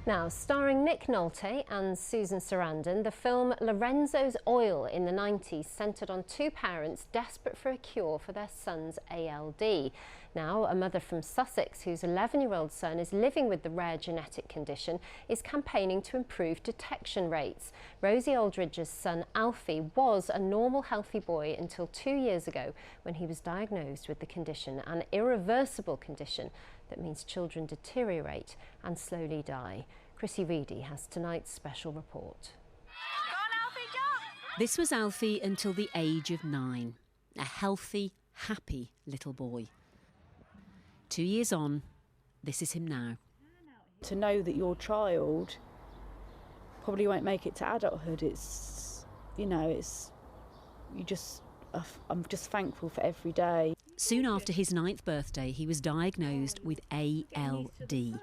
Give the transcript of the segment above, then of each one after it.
Now, starring Nick Nolte and Susan Sarandon, the film Lorenzo's Oil in the 90s centred on two parents desperate for a cure for their son's ALD. Now, a mother from Sussex whose 11-year-old son is living with the rare genetic condition is campaigning to improve detection rates. Rosie Aldridge's son Alfie was a normal, healthy boy until 2 years ago when he was diagnosed with the condition, an irreversible condition that means children deteriorate and slowly die. Chrissy Reedy has tonight's special report. Go on, Alfie, jump! This was Alfie until the age of 9. A healthy, happy little boy. 2 years on, this is him now. To know that your child probably won't make it to adulthood, I'm just thankful for every day. Soon after his 9th birthday, he was diagnosed with ALD.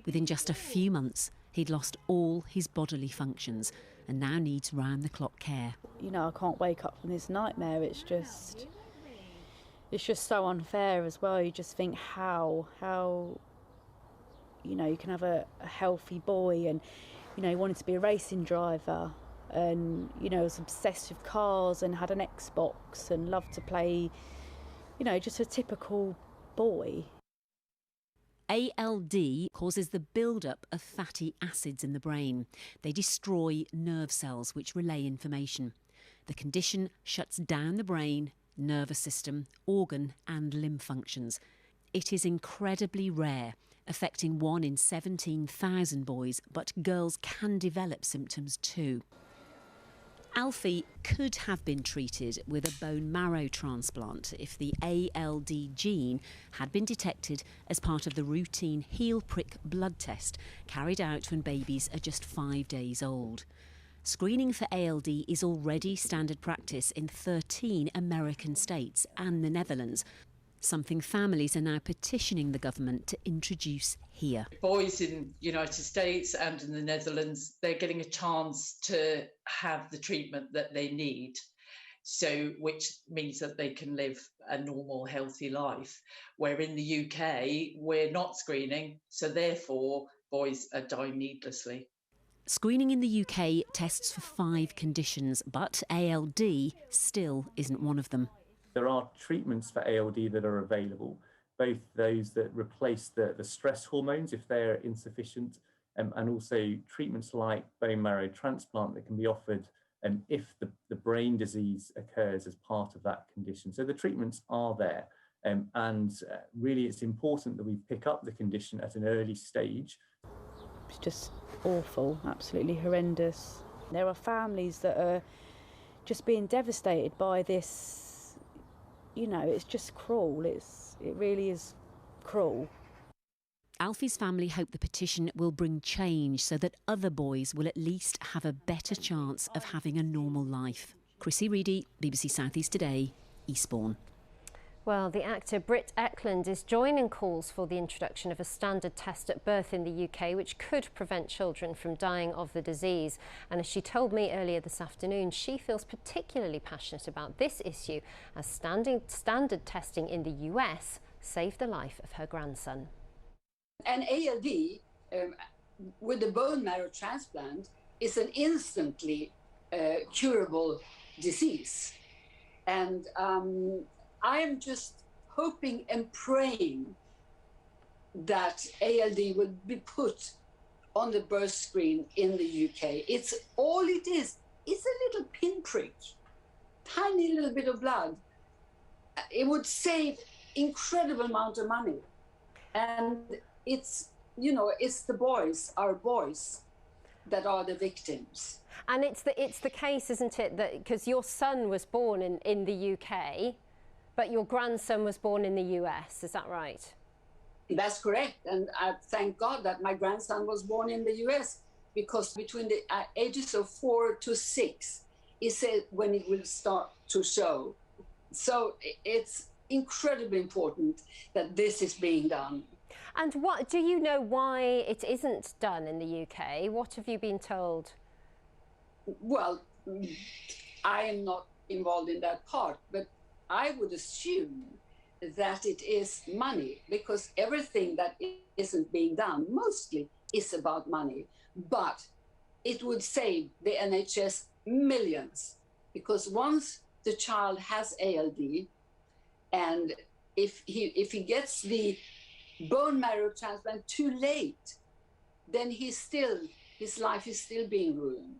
Within just a few months, he'd lost all his bodily functions and now needs round-the-clock care. I can't wake up from this nightmare. It's just so unfair as well. You just think how you can have a healthy boy and, he wanted to be a racing driver and, was obsessed with cars and had an Xbox and loved to play, just a typical boy. ALD causes the build-up of fatty acids in the brain. They destroy nerve cells which relay information. The condition shuts down the brain, nervous system, organ and limb functions. It is incredibly rare, affecting 1 in 17,000 boys, but girls can develop symptoms too. Alfie could have been treated with a bone marrow transplant if the ALD gene had been detected as part of the routine heel prick blood test carried out when babies are just 5 days old. Screening for ALD is already standard practice in 13 American states and the Netherlands, something families are now petitioning the government to introduce here. Boys in the United States and in the Netherlands, they're getting a chance to have the treatment that they need, which means that they can live a normal, healthy life. Where in the UK, we're not screening, so therefore boys are dying needlessly. Screening in the UK tests for 5 conditions, but ALD still isn't one of them. There are treatments for ALD that are available, both those that replace the stress hormones if they're insufficient, and also treatments like bone marrow transplant that can be offered if the brain disease occurs as part of that condition. So the treatments are there, and really it's important that we pick up the condition at an early stage. It's just awful, absolutely horrendous. There are families that are just being devastated by this. It's just cruel. It really is cruel. Alfie's family hope the petition will bring change so that other boys will at least have a better chance of having a normal life. Chrissy Reedy, BBC South East Today, Eastbourne. Well, the actor Britt Ekland is joining calls for the introduction of a standard test at birth in the UK, which could prevent children from dying of the disease. And as she told me earlier this afternoon, she feels particularly passionate about this issue as standard testing in the US saved the life of her grandson. An ALD with a bone marrow transplant is an instantly curable disease. And I am just hoping and praying that ALD will be put on the birth screen in the UK. It's all it is. It's a little pinprick, tiny little bit of blood. It would save incredible amount of money. And it's the boys, our boys, that are the victims. And it's the case, isn't it, that because your son was born in the UK, but your grandson was born in the US, is that right? That's correct. And I thank God that my grandson was born in the US, because between the ages of 4 to 6 is when it will start to show. So it's incredibly important that this is being done. And what do you know why it isn't done in the UK? What have you been told? Well, I am not involved in that part, but I would assume that it is money, because everything that isn't being done mostly is about money, but it would save the NHS millions, because once the child has ALD, and if he gets the bone marrow transplant too late, then his life is still being ruined.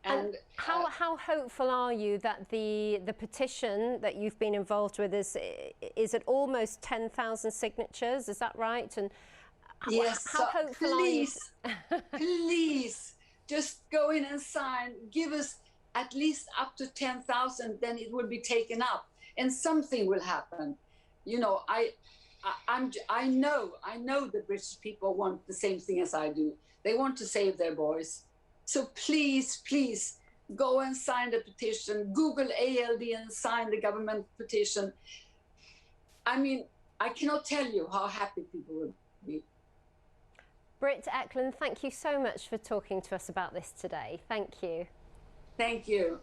And how hopeful are you that the petition that you've been involved with is at almost 10,000 signatures? Is that right? And yes, how hopeful please, are you? please, just go in and sign. Give us at least up to 10,000, then it will be taken up, and something will happen. You know, I know the British people want the same thing as I do. They want to save their boys. So please, please go and sign the petition. Google ALD and sign the government petition. I mean, I cannot tell you how happy people will be. Britt Eklund, thank you so much for talking to us about this today. Thank you. Thank you.